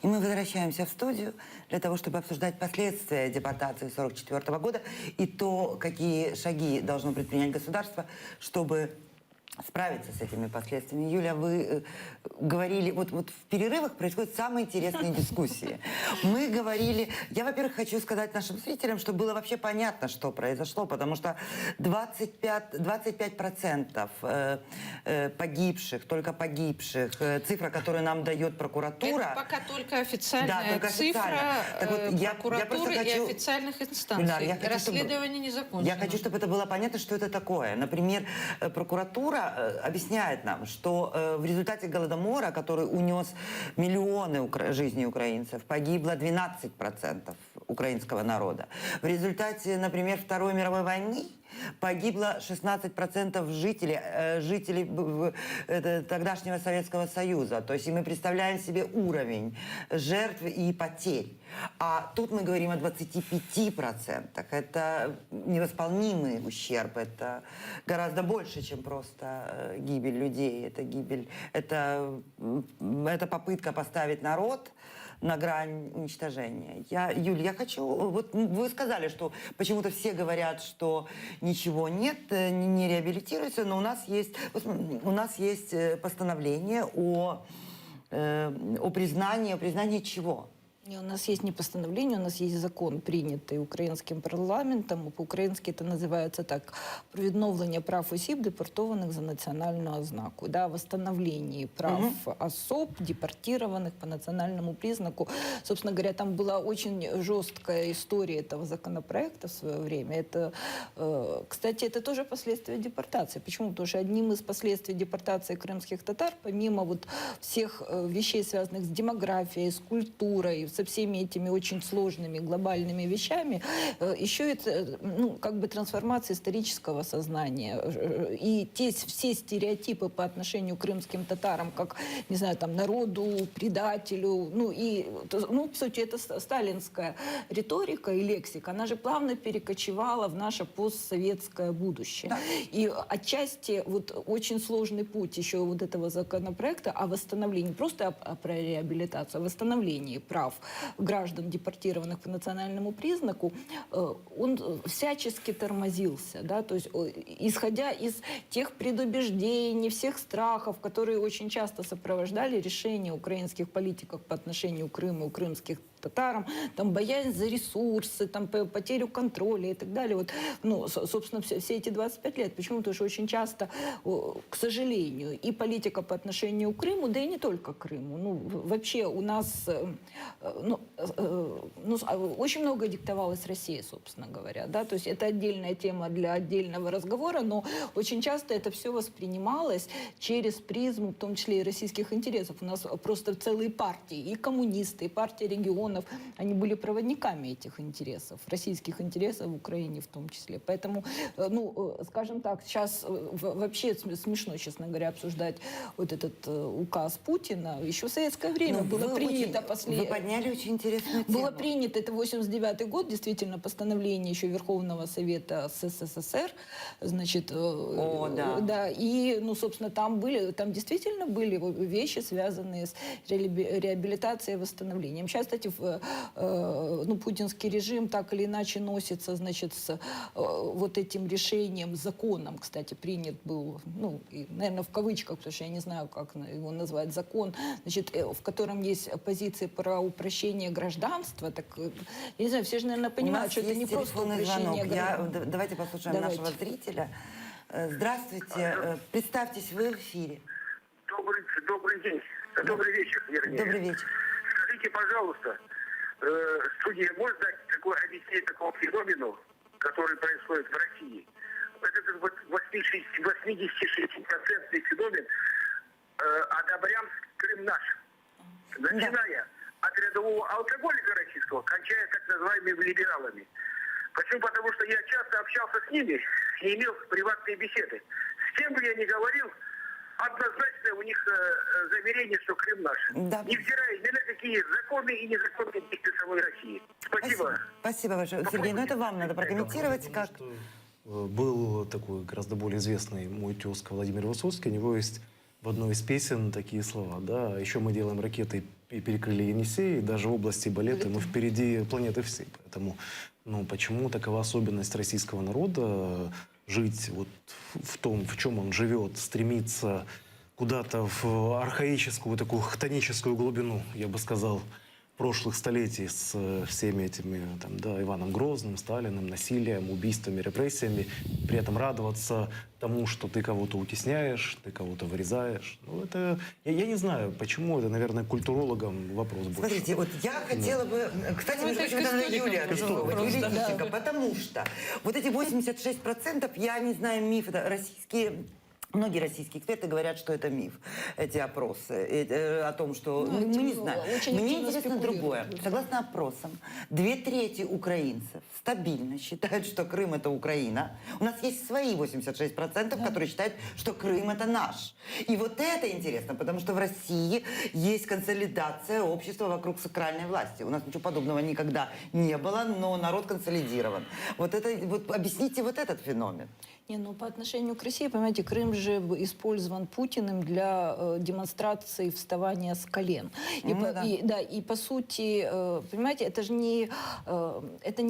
И мы возвращаемся в студию для того, чтобы обсуждать последствия депортации 1944 года и то, какие шаги должно предпринять государство, чтобы справиться с этими последствиями. Юля, вы говорили, вот в перерывах происходят самые интересные дискуссии. Мы говорили, я, во-первых, хочу сказать нашим зрителям, чтобы было вообще понятно, что произошло, потому что 25% погибших, только погибших, цифра, которую нам дает прокуратура. Это пока только официальная да, только цифра прокуратуры я и официальных инстанций. Ильнар, Расследование не закончено. Я хочу, чтобы это было понятно, что это такое. Например, прокуратура объясняет нам, что в результате Голодомора, который унес миллионы жизней украинцев, погибло 12% украинского народа. В результате, например, Второй мировой войны погибло 16% жителей тогдашнего Советского Союза. То есть и мы представляем себе уровень жертв и потерь. А тут мы говорим о 25%. Это невосполнимый ущерб. Это гораздо больше, чем просто гибель людей. Это попытка поставить народ на грань уничтожения. Юль, я хочу... Вот вы сказали, что почему-то все говорят, что ничего нет, не реабилитируется, но у нас есть постановление о признании чего? У нас есть не постановление, у нас есть закон, принятый украинским парламентом. По-украински это называется так: про відновлення прав осіб, депортованных за национальную ознаку. Да, восстановление прав особ, депортированных по национальному признаку. Собственно говоря, там была очень жесткая история этого законопроекта в свое время. Это, кстати, это тоже последствия депортации. Почему? Потому что одним из последствий депортации крымских татар, помимо вот всех вещей, связанных с демографией, с культурой, со всеми этими очень сложными глобальными вещами, еще это, как бы трансформация исторического сознания. И все стереотипы по отношению к крымским татарам, как, не знаю, там, народу, предателю, по сути, это сталинская риторика и лексика, она же плавно перекочевала в наше постсоветское будущее. Да. И отчасти вот очень сложный путь еще вот этого законопроекта о восстановлении, не просто про реабилитацию, а восстановлении прав граждан, депортированных по национальному признаку, он всячески тормозился, да, то есть исходя из тех предубеждений, всех страхов, которые очень часто сопровождали решения украинских политиков по отношению к Крыму, крымских татарам, там, боязнь за ресурсы, там, потерю контроля и так далее. Вот, собственно, все эти 25 лет. Почему? Потому что очень часто, к сожалению, и политика по отношению к Крыму, да и не только к Крыму. Вообще у нас очень много диктовалось Россией, собственно говоря. Да? То есть это отдельная тема для отдельного разговора, но очень часто это все воспринималось через призму, в том числе и российских интересов. У нас просто целые партии, и коммунисты, и партия регионов, они были проводниками этих интересов, российских интересов в Украине в том числе. Поэтому, скажем так, сейчас вообще смешно, честно говоря, обсуждать вот этот указ Путина. Еще в советское время было принято Вы подняли очень интересную тему. Было принято, это 89-й год, действительно, постановление еще Верховного Совета СССР, значит, да, и, собственно, там действительно были вещи, связанные с реабилитацией и восстановлением. Сейчас, кстати, путинский режим так или иначе носится, значит, с вот этим решением, законом, кстати, принят был, наверное, в кавычках, потому что я не знаю, как его назвать, закон, значит, в котором есть позиции про упрощение гражданства. Так, я не знаю, все же, наверное, понимают, что это не просто упрощение гражданства. Давайте послушаем нашего зрителя. Здравствуйте, представьтесь, вы в эфире. Добрый день, добрый вечер, вернее. Добрый вечер. Скажите, пожалуйста, студия может дать такое объяснение такому феномену, который происходит в России? Этот 86% феномен «Одобрям Крым наш», начиная от рядового алкоголика российского, кончая так называемыми либералами. Почему? Потому что я часто общался с ними и имел приватные беседы. С кем бы я ни говорил, однозначно у них заверение, что Крым наш. Да. Невзирая ни на какие законы и незаконные действия самой России. Спасибо. Спасибо большое. Сергей, это вам надо прокомментировать, как... Был такой гораздо более известный мой тезка Владимир Высоцкий. У него есть в одной из песен такие слова, да: «Еще мы делаем ракеты и перекрыли Енисей, и даже в области Балеты мы впереди планеты всей. Поэтому, ну, почему такова особенность российского народа жить вот в том, в чем он живет, стремиться куда-то в архаическую, такую хтоническую глубину, я бы сказал, прошлых столетий с всеми этими, там, да, Иваном Грозным, Сталиным, насилием, убийствами, репрессиями, при этом радоваться тому, что ты кого-то утесняешь, ты кого-то вырезаешь. Ну, это, я не знаю, почему, это, наверное, культурологам вопрос больше. Смотрите, вот я хотела бы... Кстати, Ну, между это прочим, это надо историкам Юлия вопрос, Юлия да. Тищенко, потому что вот эти 86%, я не знаю, миф, это российские... Многие российские эксперты говорят, что это миф, эти опросы, о том, что... Ну, мы не типа, знаем. очень Мне активно интересно спекулируют. другое. Согласно опросам, 2/3 украинцев стабильно считают, что Крым – это Украина. У нас есть свои 86%, которые считают, что Крым – это наш. И вот это интересно, потому что в России есть консолидация общества вокруг сакральной власти. У нас ничего подобного никогда не было, но народ консолидирован. Вот это, вот объясните вот этот феномен. Не, ну по отношению к России, понимаете, Крым же использован Путиным для демонстрации вставания с колен. И, Ну да. и по сути, понимаете, это же не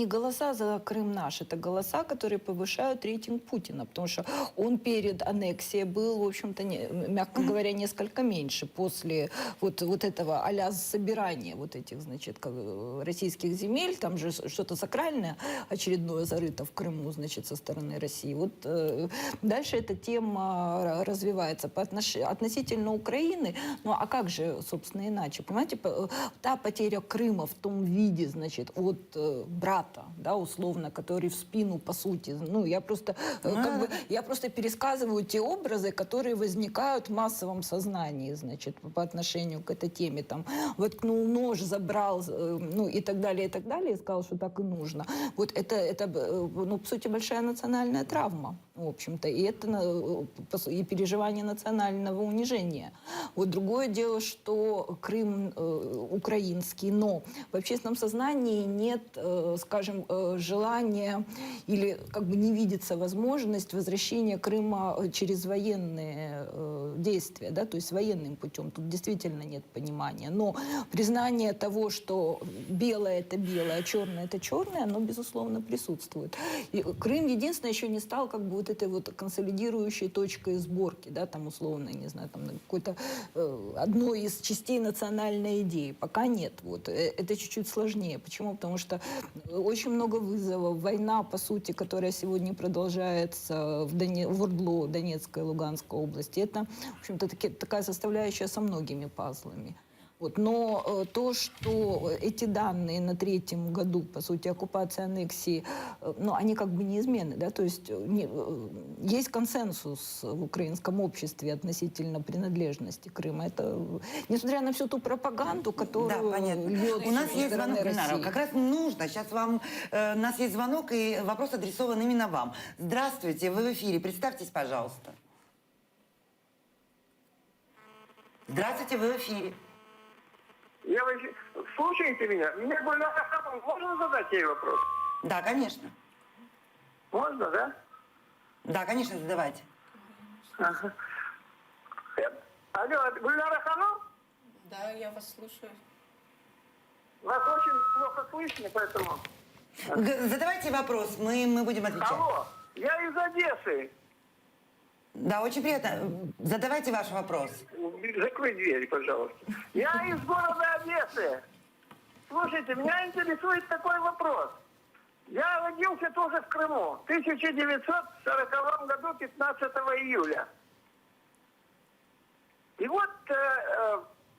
голоса за Крым наш, это голоса, которые повышают рейтинг Путина, потому что он перед аннексией был, в общем-то, мягко говоря, несколько меньше после вот этого а-ля собирания вот этих, значит, российских земель, там же что-то сакральное очередное зарыто в Крыму, значит, со стороны России. Вот дальше эта тема развивается. Относительно Украины, ну а как же, собственно, иначе? Понимаете, та потеря Крыма в том виде, значит, от брата, да, условно, который в спину, по сути, ну, я просто пересказываю те образы, которые возникают в массовом сознании, значит, по отношению к этой теме, там, воткнул нож, забрал, ну, и так далее, и сказал, что так и нужно. Вот это ну, по сути, большая национальная травма, в общем-то, и это и переживание национального унижения. Вот другое дело, что Крым украинский, но в общественном сознании нет, скажем, желания или как бы не видится возможность возвращения Крыма через военные действия, да, то есть военным путем. Тут действительно нет понимания. Но признание того, что белое это белое, а черное это черное, оно, безусловно, присутствует. И Крым единственное еще не стал как бы вот этой вот консолидирующей точкой сборки, да, там условно, не знаю, там какой-то одной из частей национальной идеи. Пока нет. Вот. Это чуть-чуть сложнее. Почему? Потому что очень много вызовов. Война, по сути, которая сегодня продолжается в Ордло, Донецкой и Луганской области, это, в общем-то, такая составляющая со многими пазлами. Вот. Но то, что эти данные на 3-м году, по сути, оккупации, аннексии, ну, они как бы неизменны, да, то есть есть консенсус в украинском обществе относительно принадлежности Крыма. Это, несмотря на всю ту пропаганду, которую льет У нас со есть стороны звонок, Гульнара, России. как раз нужно, сейчас вам, у нас есть звонок, и вопрос адресован именно вам. Здравствуйте, вы в эфире, представьтесь, пожалуйста. Здравствуйте, вы в эфире. Слушаете меня? Мне можно задать ей вопрос? Да, конечно. Можно, да? Да, конечно, задавайте. Ага. Алло, Гульнара Ханум? Да, я вас слушаю. Вас очень плохо слышно, поэтому... Задавайте вопрос, мы будем отвечать. Алло, я из Одессы. Да, очень приятно. Задавайте ваш вопрос. Закрой дверь, пожалуйста. Я из города Одессы. Слушайте, меня интересует такой вопрос. Я родился тоже в Крыму в 1940 году, 15 июля. И вот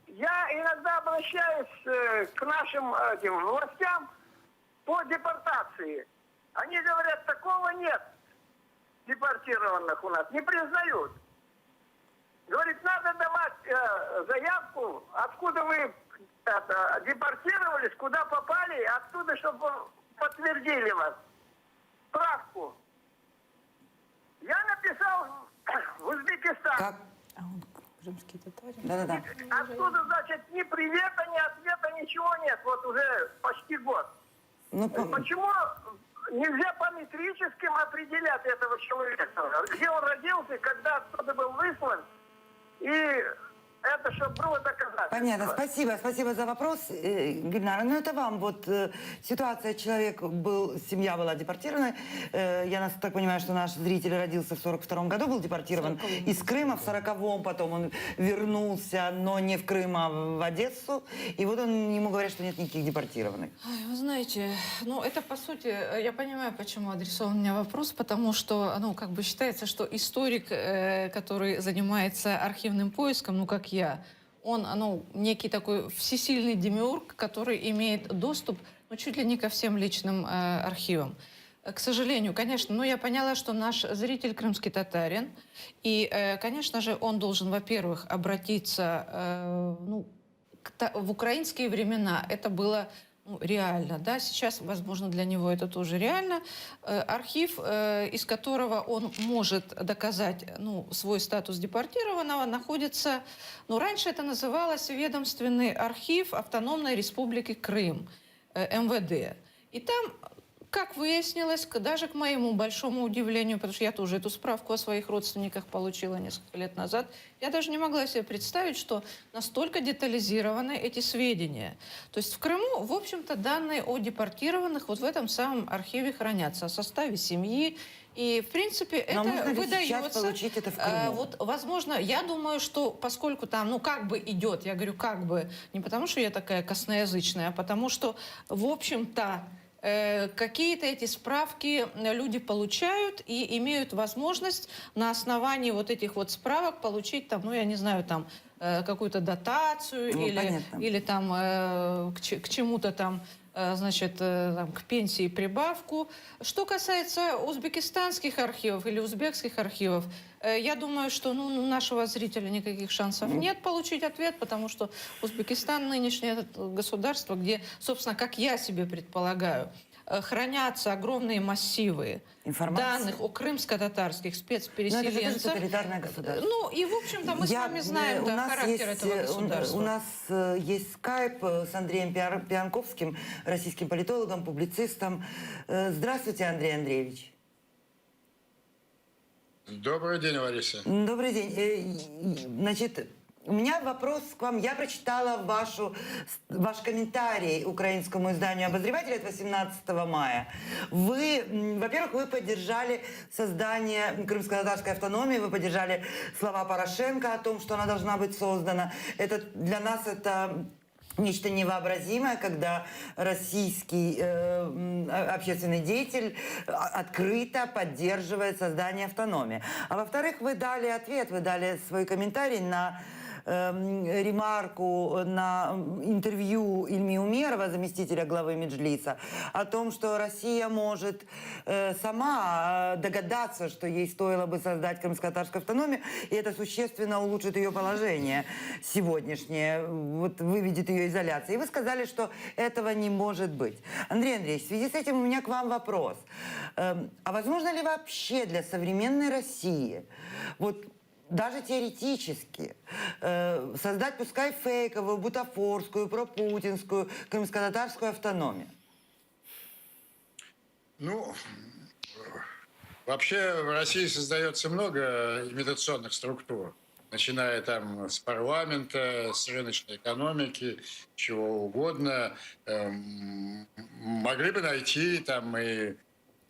я иногда обращаюсь к нашим властям по депортации. Они говорят, такого нет депортированных у нас, не признают. Говорит, надо давать заявку, откуда вы депортировались, куда попали, оттуда, чтобы подтвердили вас. Справку. Я написал в Узбекистан. Как? А он крымский татарин? Да-да-да. Оттуда, значит, ни привета, ни ответа, ничего нет. Вот уже почти год. Ну, Почему нельзя по метрическим определять этого человека? Где он родился, когда оттуда был выслан, и Это чтобы было доказательство. Понятно, спасибо за вопрос, Гульнара. Ну, это вам. Вот ситуация, семья была депортирована. Я так понимаю, что наш зритель родился в 42-м году, был депортирован из Крыма, в 40-м потом он вернулся, но не в Крым, а в Одессу. И вот ему говорят, что нет никаких депортированных. Ой, вы знаете, ну это по сути, я понимаю, почему адресован мне вопрос, потому что, ну, как бы считается, что историк, который занимается архивным поиском, ну, как я, он, ну, некий такой всесильный демиург, который имеет доступ, ну, чуть ли не ко всем личным архивам. К сожалению, конечно, но я поняла, что наш зритель крымский татарин, и, конечно же, он должен, во-первых, обратиться, ну, в украинские времена это было, ну, реально, да, сейчас, возможно, для него это тоже реально. Архив, из которого он может доказать, ну, свой статус депортированного, находится, ну, раньше это называлось Ведомственный архив Автономной Республики Крым, МВД. И там, как выяснилось, даже к моему большому удивлению, потому что я тоже эту справку о своих родственниках получила несколько лет назад, я даже не могла себе представить, что настолько детализированы эти сведения. То есть в Крыму, в общем-то, данные о депортированных вот в этом самом архиве хранятся, о составе семьи. И, в принципе, это выдается. Получить это в Крыму? Вот, возможно, я думаю, что поскольку там, ну, как бы идет, я говорю, как бы, не потому что я такая косноязычная, а потому что, в общем-то, какие-то эти справки люди получают и имеют возможность на основании вот этих вот справок получить там, ну, я не знаю, там, какую-то дотацию, Ну, или там к чему-то там, значит, там, к пенсии прибавку. Что касается узбекистанских архивов или узбекских архивов, я думаю, что, ну, у нашего зрителя никаких шансов нет получить ответ, потому что Узбекистан нынешнее государство, где, собственно, как я себе предполагаю, хранятся огромные массивы данных о крымско-татарских спецпереселенцах. Но это же тоталитарное государство. Ну, и, в общем-то, мы с вами знаем характер этого государства. У нас есть скайп с Андреем Пианковским, российским политологом, публицистом. Здравствуйте, Андрей Андреевич. Добрый день, Лариса. Добрый день. Значит, у меня вопрос к вам. Я прочитала ваш комментарий украинскому изданию «Обозреватель» от 18 мая. Во-первых, вы поддержали создание крымско-татарской автономии, вы поддержали слова Порошенко о том, что она должна быть создана. Для нас это нечто невообразимое, когда российский общественный деятель открыто поддерживает создание автономии. А во-вторых, вы дали ответ, вы дали свой комментарий на ремарку, на интервью Ильми Умерова, заместителя главы Меджлиса, о том, что Россия может сама догадаться, что ей стоило бы создать крымско-татарскую автономию, и это существенно улучшит ее положение сегодняшнее, вот выведет ее изоляции. И вы сказали, что этого не может быть. Андрей Андреевич, в связи с этим у меня к вам вопрос. А возможно ли вообще для современной России, вот даже теоретически, создать, пускай фейковую, бутафорскую, пропутинскую, крымско-татарскую автономию? Ну, вообще в России создается много имитационных структур, начиная там с парламента, с рыночной экономики, чего угодно. Могли бы найти там и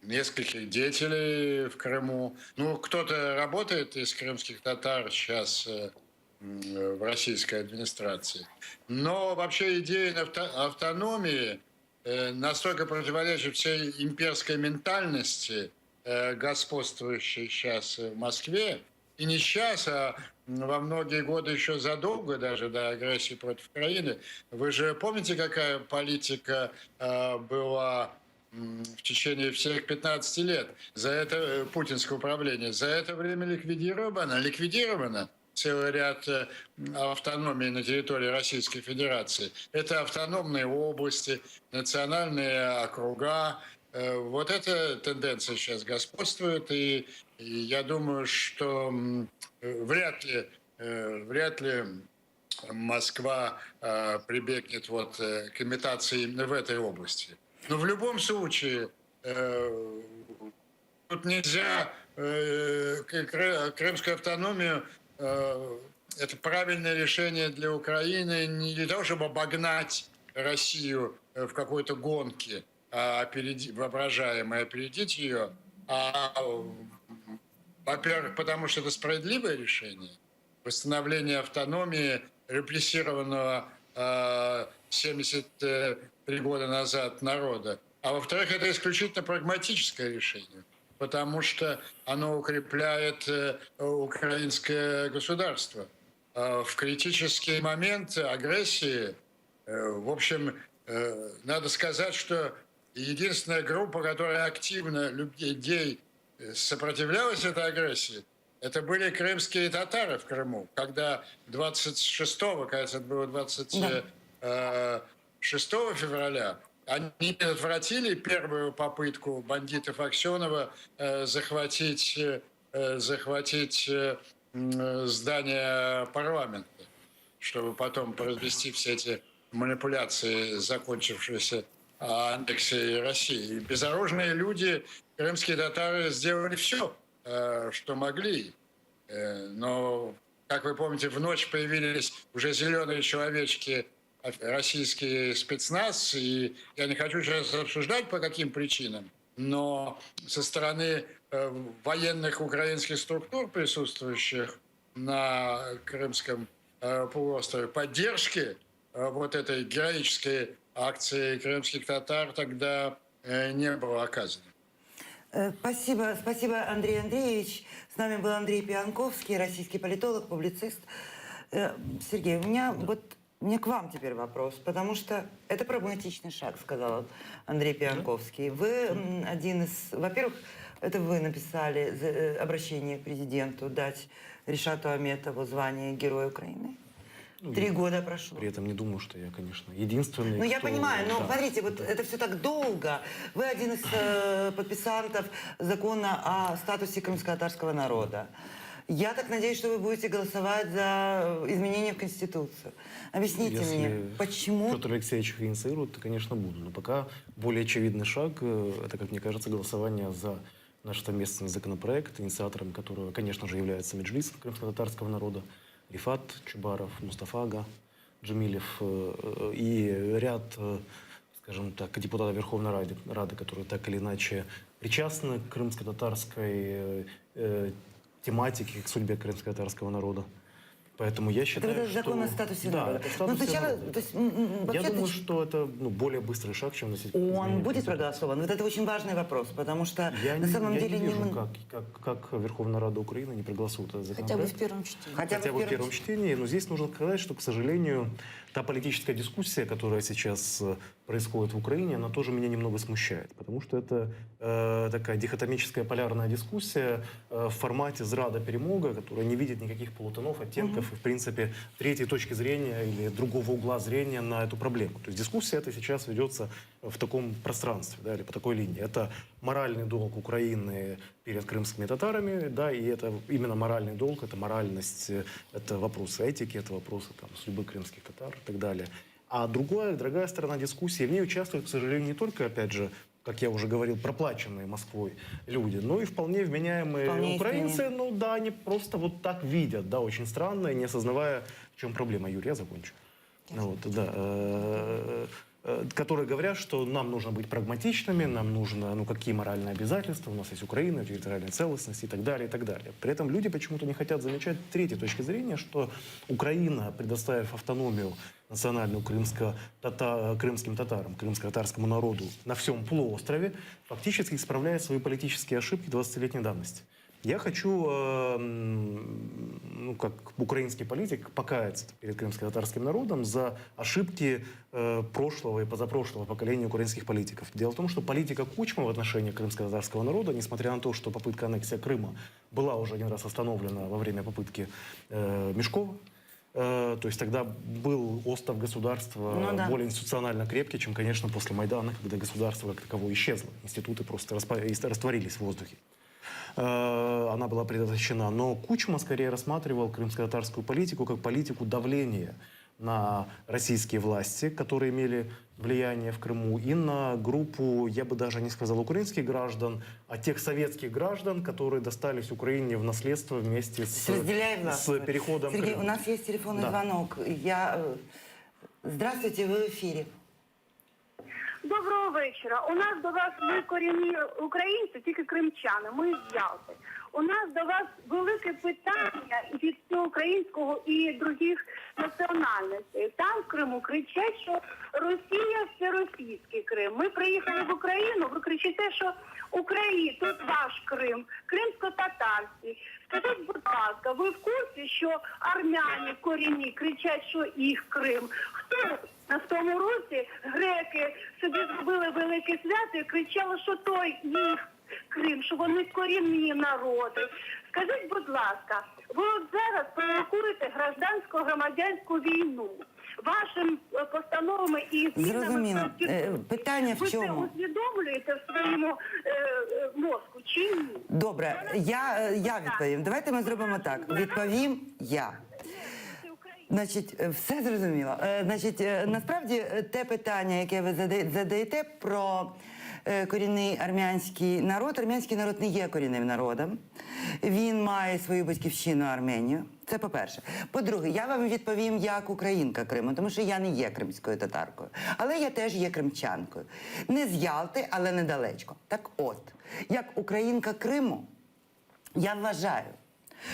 нескольких деятелей в Крыму. Ну, кто-то работает из крымских татар сейчас в российской администрации. Но вообще идея автономии настолько противоречит всей имперской ментальности, господствующей сейчас в Москве. И не сейчас, а во многие годы еще задолго даже до агрессии против Украины. Вы же помните, какая политика была в течение всех 15 лет за это путинское управление? За это время ликвидировано целый ряд автономий на территории Российской Федерации. Это автономные области, национальные округа. Вот эта тенденция сейчас господствует, и я думаю, что вряд ли Москва прибегнет вот к имитации именно в этой области. Но в любом случае тут нельзя крымскую автономию это правильное решение для Украины не для того, чтобы обогнать Россию в какой-то гонке, воображаемой, опередить ее, а, во-первых, потому что это справедливое решение. Восстановление автономии репрессированного 73 года назад народа. А во-вторых, это исключительно прагматическое решение, потому что оно укрепляет украинское государство. В критический момент агрессии, в общем, надо сказать, что единственная группа, которая активно людей сопротивлялась этой агрессии, это были крымские татары в Крыму, когда 26-го, кажется, это было 26 февраля, они предотвратили первую попытку бандитов Аксенова захватить здание парламента, чтобы потом произвести все эти манипуляции, закончившиеся аннексией России. И безоружные люди, крымские татары, сделали все, что могли. Но, как вы помните, в ночь появились уже зеленые человечки, российский спецназ, и я не хочу сейчас обсуждать, по каким причинам, но со стороны военных украинских структур, присутствующих на Крымском полуострове, поддержки вот этой героической акции крымских татар тогда не было оказано. Спасибо, спасибо, Андрей Андреевич. С нами был Андрей Пианковский, российский политолог, публицист. Сергей, у меня к вам теперь вопрос, потому что это прагматичный шаг, сказал Андрей Пианковский. Вы один из... Во-первых, это вы написали обращение к президенту дать Ришату Аметову звание Героя Украины. 3 года прошло. При этом не думаю, что я, конечно, единственный. Ну, я кто... понимаю, но Да. смотрите, вот это все так долго. Вы один из подписантов закона о статусе крымско-татарского народа. Я так надеюсь, что вы будете голосовать за изменения в Конституцию. Объясните мне, почему... Петр Алексеевич их инициирует, то, конечно, буду. Но пока более очевидный шаг, это, как мне кажется, голосование за наш совместный законопроект, инициатором которого, конечно же, является Меджлис крымско-татарского народа, Рифат Чубаров, Мустафа Ага Джамилев и ряд, скажем так, депутатов Верховной Рады, которые так или иначе причастны к крымско-татарской тематике, к судьбе крымско-татарского народа. Поэтому я считаю, Это закон о статусе народа. это Но статус сначала, народа. то есть, Я думаю, что это более быстрый шаг, чем носить. он будет проголосован? Вот это очень важный вопрос, потому что на самом деле... не вижу, как Верховная Рада Украины не проголосует этот законопроект. Хотя бы в первом чтении. Хотя бы в первом чтении. Но здесь нужно сказать, что, к сожалению, та политическая дискуссия, которая сейчас происходит в Украине, она тоже меня немного смущает. Потому что это такая дихотомическая полярная дискуссия в формате зрада-перемога, которая не видит никаких полутонов, оттенков и, в принципе, третьей точки зрения или другого угла зрения на эту проблему. То есть дискуссия эта сейчас ведется в таком пространстве, да, или по такой линии. Это моральный долг Украины перед крымскими татарами, да, и это именно моральный долг, это моральность, это вопросы этики, это вопросы там, судьбы крымских татар и так далее. А другая сторона дискуссии, в ней участвуют, к сожалению, не только, опять же, как я уже говорил, проплаченные Москвой люди, но и вполне вменяемые украинцы, ну да, они просто вот так видят, да, очень странно, не осознавая, в чем проблема. Юрий, я закончу. Вот, да. Которые говорят, что нам нужно быть прагматичными, нам нужно, ну, какие моральные обязательства, у нас есть Украина, территориальная целостность и так далее, и так далее. При этом люди почему-то не хотят замечать третьей точки зрения, что Украина, предоставив автономию национальную крымским татарам, крымско-татарскому народу на всем полуострове, фактически исправляет свои политические ошибки 20-летней давности. Я хочу, ну, как украинский политик, покаяться перед крымско-татарским народом за ошибки прошлого и позапрошлого поколения украинских политиков. Дело в том, что политика Кучмы в отношении крымско-татарского народа, несмотря на то, что попытка аннексии Крыма была уже один раз остановлена во время попытки Мешкова, то есть тогда был остов государства более институционально крепкий, чем, конечно, после Майдана, когда государство как таковое исчезло. Институты просто растворились в воздухе. Она была предотвращена. Но Кучма скорее рассматривал крымско-татарскую политику как политику давления на российские власти, которые имели влияние в Крыму, и на группу, я бы даже не сказал украинских граждан, а тех советских граждан, которые достались Украине в наследство вместе Разделяем нас. с переходом Сергей, Крыма. у нас есть телефонный Да. звонок. Здравствуйте, вы в эфире. Доброго вечора. У нас до вас ми корінні українці, тільки кримчани. Ми з Ялти. У нас до вас велике питання від українського і других національностей. Там в Криму кричать, що Росія – це російський Крим. Ми приїхали в Україну, ви кричите, що Україна, тут ваш Крим, кримсько-татарський. Скажіть, будь ласка, ви в курсі, що армяні корінні кричать, що їх Крим? Хто на тому році греки собі зробили велике свято і кричали, що той їх Крим, що вони корінні народи. Скажіть, будь ласка, ви от зараз провокуєте граждансько-громадянську війну вашим постановами і змінами Зрозуміло. в Конституції. Питання в Ви це чому? усвідомлюєте в своєму мозку чи ні? Добре, я відповім. Давайте ми зробимо так. Відповім я. Значить, все зрозуміло. Значить, насправді те питання, яке ви задаєте про корінний армянський народ не є корінним народом. Він має свою батьківщину Арменію. Це по-перше. По-друге, я вам відповім як українка Криму, тому що я не є кримською татаркою. Але я теж є кримчанкою. Не з Ялти, але недалечко. Так от, як українка Криму, я вважаю,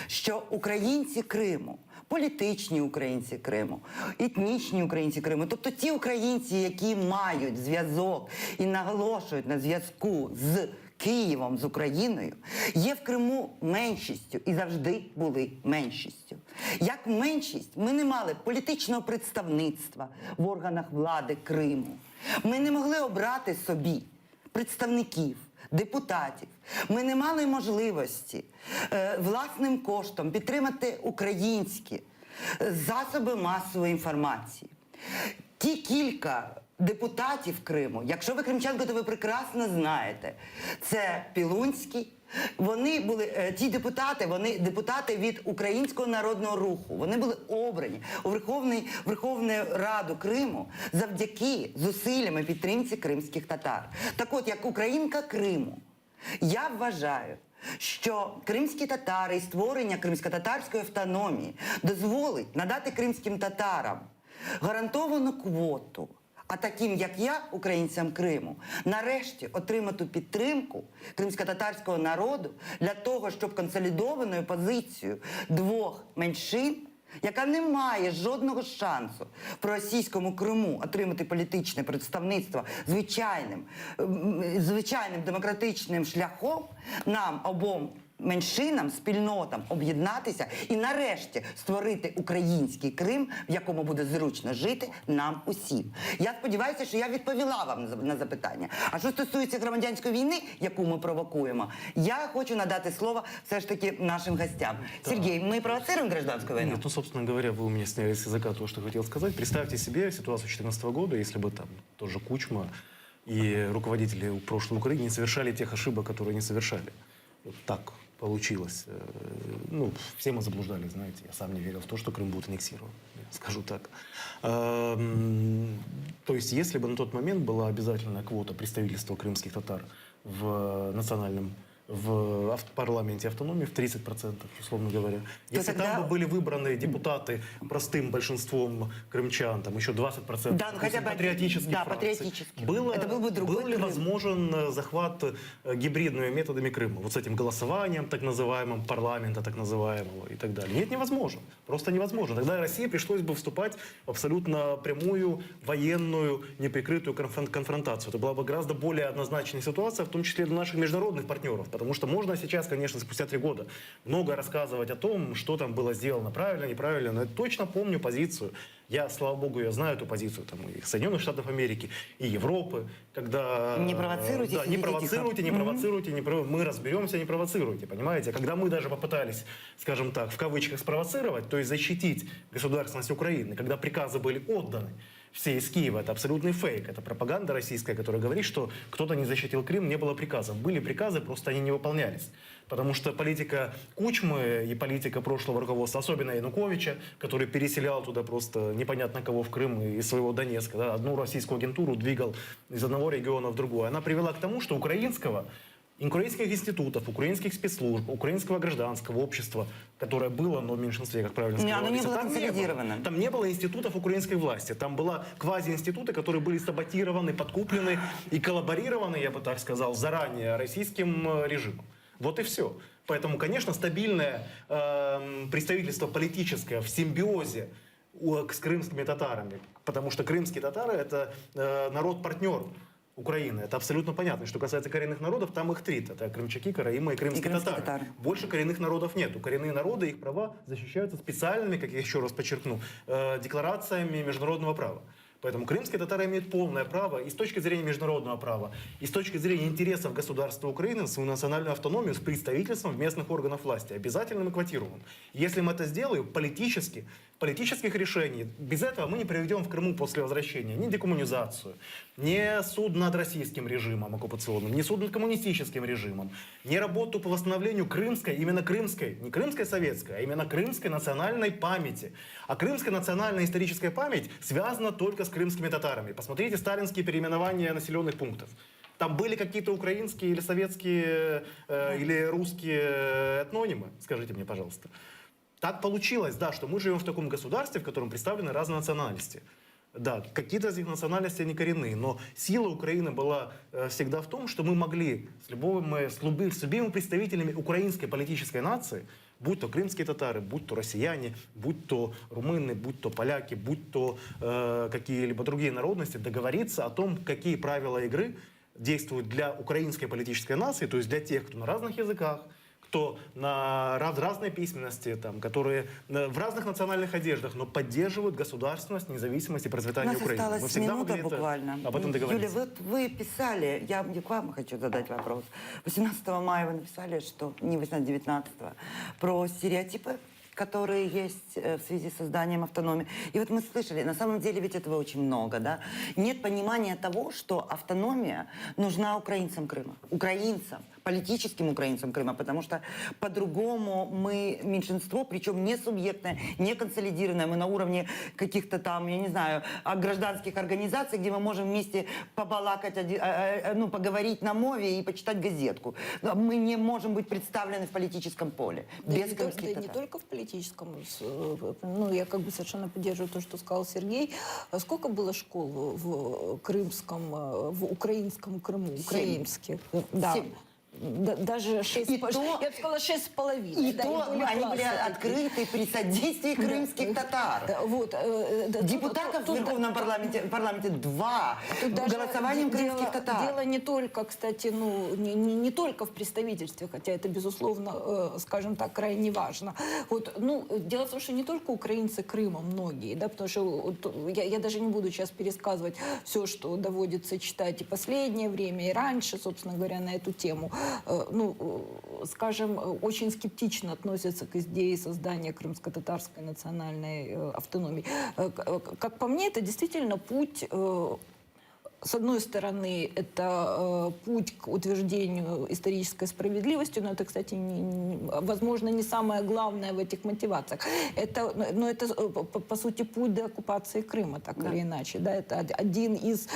що українці Криму, політичні українці Криму, етнічні українці Криму, тобто ті українці, які мають зв'язок і наголошують на зв'язку з Києвом, з Україною, є в Криму меншістю і завжди були меншістю. Як меншість ми не мали політичного представництва в органах влади Криму. Ми не могли обрати собі представників, депутатів. Ми не мали можливості власним коштом підтримати українські засоби масової інформації. Ті кілька депутатів Криму, якщо ви кримчанка, то ви прекрасно знаєте, це Пілунський. Вони були, ті депутати, вони депутати від Українського народного руху. Вони були обрані у Верховну Раду Криму завдяки зусиллям і підтримці кримських татар. Так от, як українка Криму, я вважаю, що кримські татари і створення кримсько-татарської автономії дозволить надати кримським татарам гарантовану квоту, а таким, як я, українцям Криму, нарешті отримати підтримку кримсько-татарського народу для того, щоб консолідованою позицією двох меншин, яка не має жодного шансу в проросійському Криму отримати політичне представництво звичайним демократичним шляхом, нам обом меншинам, спільнотам об'єднатися і нарешті створити український Крим, в якому буде зручно жити нам усім. Я сподіваюся, що я відповіла вам на запитання. А що стосується громадянської війни, яку ми провокуємо, я хочу надати слово все ж таки нашим гостям. Да. Сергей, мы провоцируем гражданскую войну? Нет, ну, собственно говоря, вы у меня сняли с языка то, что хотел сказать. Представьте себе ситуацию 2014 года, если бы там тоже Кучма и руководители в прошлом Украины не совершали тех ошибок, которые они совершали. Вот так получилось. Ну, все мы заблуждались, знаете. Я сам не верил в то, что Крым будет аннексирован. Скажу так. То есть, если бы на тот момент была обязательная квота представительства крымских татар в национальном, в парламенте автономии в 30%, условно говоря. Если тогда... там бы были выбраны депутаты простым большинством крымчан, там еще 20%, да, ну, хотя бы патриотических да, фракций, патриотических. Это был бы другой был ли Крым. возможен захват гибридными методами Крыма? Вот с этим голосованием так называемым, парламента так называемого и так далее. Нет, невозможно. Просто невозможно. Тогда России пришлось бы вступать в абсолютно прямую военную, неприкрытую конфронтацию. Это была бы гораздо более однозначная ситуация, в том числе для наших международных партнеров. Потому что можно сейчас, конечно, спустя 3 года много рассказывать о том, что там было сделано правильно, неправильно. Но я точно помню позицию. Я, слава богу, я знаю эту позицию там, и Соединенных Штатов Америки, и Европы, когда... Не провоцируйте, да, не провоцируйте, не провоцируйте, мы разберемся, не провоцируйте, понимаете? Когда мы даже попытались, скажем так, в кавычках спровоцировать, то есть защитить государственность Украины, когда приказы были отданы, все из Киева. Это абсолютный фейк. Это пропаганда российская, которая говорит, что кто-то не защитил Крым, не было приказов. Были приказы, просто они не выполнялись. Потому что политика Кучмы и политика прошлого руководства, особенно Януковича, который переселял туда просто непонятно кого в Крым из своего Донецка, да, одну российскую агентуру двигал из одного региона в другой, она привела к тому, что украинских институтов, украинских спецслужб, украинского гражданского общества, которое было, но в меньшинстве, как правильно сказала оно не Лариса, было там консолидировано. Там не было институтов украинской власти. Там была квази-институты, которые были саботированы, подкуплены и коллаборированы, я бы так сказал, заранее российским режимом. Вот и все. Поэтому, конечно, стабильное представительство политическое в симбиозе с крымскими татарами, потому что крымские татары – это народ-партнер Украины. Это абсолютно понятно. Что касается коренных народов, там их 3. Это крымчаки, караимы и крымские татары. Больше коренных народов нет. Коренные народы, их права защищаются специальными, как я еще раз подчеркну, декларациями международного права. Поэтому крымские татары имеют полное право и с точки зрения международного права, и с точки зрения интересов государства Украины на свою национальную автономию с представительством в местных органах власти, обязательным и квотируемым. Если мы это сделаем политических решений, без этого мы не проведем в Крыму после возвращения ни декоммунизацию, ни суд над российским режимом оккупационным, ни суд над коммунистическим режимом, ни работу по восстановлению крымской, именно крымской, не крымской советской, а именно крымской национальной памяти. А крымская национальная историческая память связана только с крымскими татарами. Посмотрите сталинские переименования населенных пунктов. Там были какие-то украинские или советские или русские этнонимы? Скажите мне, пожалуйста. Так получилось, да, что мы живем в таком государстве, в котором представлены разные национальности. Да, какие-то из них национальности, они коренные, но сила Украины была всегда в том, что мы могли с любыми представителями украинской политической нации, будь то крымские татары, будь то россияне, будь то румыны, будь то поляки, будь то какие-либо другие народности, договориться о том, какие правила игры действуют для украинской политической нации, то есть для тех, кто на разных языках, кто на разной письменности, там, которые в разных национальных одеждах, но поддерживают государственность, независимость и процветание Украины. У нас осталась минута буквально. Об этом договорились. Юля, вот вы писали, я к вам хочу задать вопрос. 18 мая вы написали, что не 18-19, про стереотипы, которые есть в связи с созданием автономии. И вот мы слышали, на самом деле ведь этого очень много, да? Нет понимания того, что автономия нужна украинцам Крыма. Украинцам, политическим украинцам Крыма, потому что по-другому мы меньшинство, причем не субъектное, не консолидированное, мы на уровне каких-то там, я не знаю, гражданских организаций, где мы можем вместе побалакать, поговорить на мове и почитать газетку. Мы не можем быть представлены в политическом поле. Без крымских татар. Не только в политическом. Я как бы совершенно поддерживаю то, что сказал Сергей. Сколько было школ в крымском, в украинском Крыму? 7. Украинских? Да. 7. Даже 6, я бы сказала 6,5. И то они были открыты при содействии крымских татар. Депутатов в Верховном парламенте 2 голосованием крымских татар. Дело не только, кстати, не только в представительстве, хотя это, безусловно, скажем так, крайне важно. Дело в том, что не только украинцы Крыма, многие, да, потому что я даже не буду сейчас пересказывать все, что доводится читать и последнее время, и раньше, собственно говоря, на эту тему. Скажем, очень скептично относятся к идее создания крымско-татарской национальной автономии. Как по мне, это действительно путь... С одной стороны, это путь к утверждению исторической справедливости, но это, кстати, возможно, не самое главное в этих мотивациях. Это, по сути, путь до оккупации Крыма, так или иначе. Да? Это один из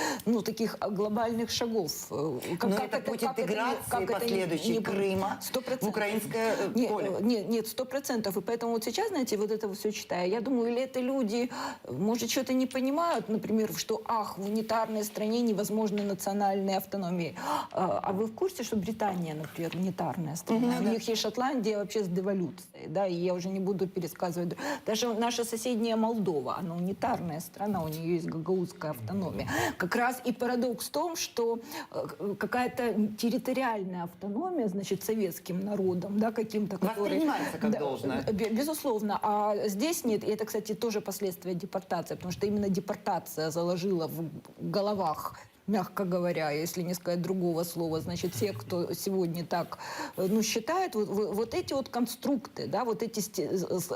таких глобальных шагов. Это путь интеграции последующей Крыма в украинское поле. Нет, 100%. И поэтому вот сейчас, знаете, вот это все читаю, я думаю, или это люди, может, что-то не понимают, например, что, в унитарной стране невозможны национальные автономии. А вы в курсе, что Британия, например, унитарная страна? У них есть Шотландия вообще с деволюцией, да, и я уже не буду пересказывать. Даже наша соседняя Молдова, она унитарная страна, у нее есть гагаузская автономия. Как раз и парадокс в том, что какая-то территориальная автономия, значит, советским народом, да, каким-то, который... Воспринимается как должное. Безусловно. А здесь нет. И это, кстати, тоже последствия депортации, потому что именно депортация заложила в головах мягко говоря, если не сказать другого слова, значит, те, кто сегодня так, считает, вот эти вот конструкты, да, вот эти,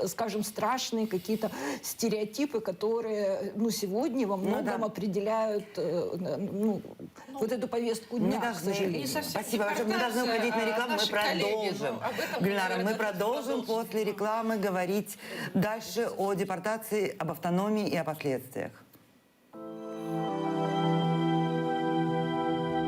скажем, страшные какие-то стереотипы, которые, сегодня во многом определяют, вот эту повестку Мы дня, к должны- сожалению. Не совсем Спасибо. Мы должны депортация, уходить на рекламу. Мы наши коллеги, продолжим. об этом Гульнара, мы наверное, продолжим продолжим. после рекламы говорить дальше о депортации, об автономии и о последствиях.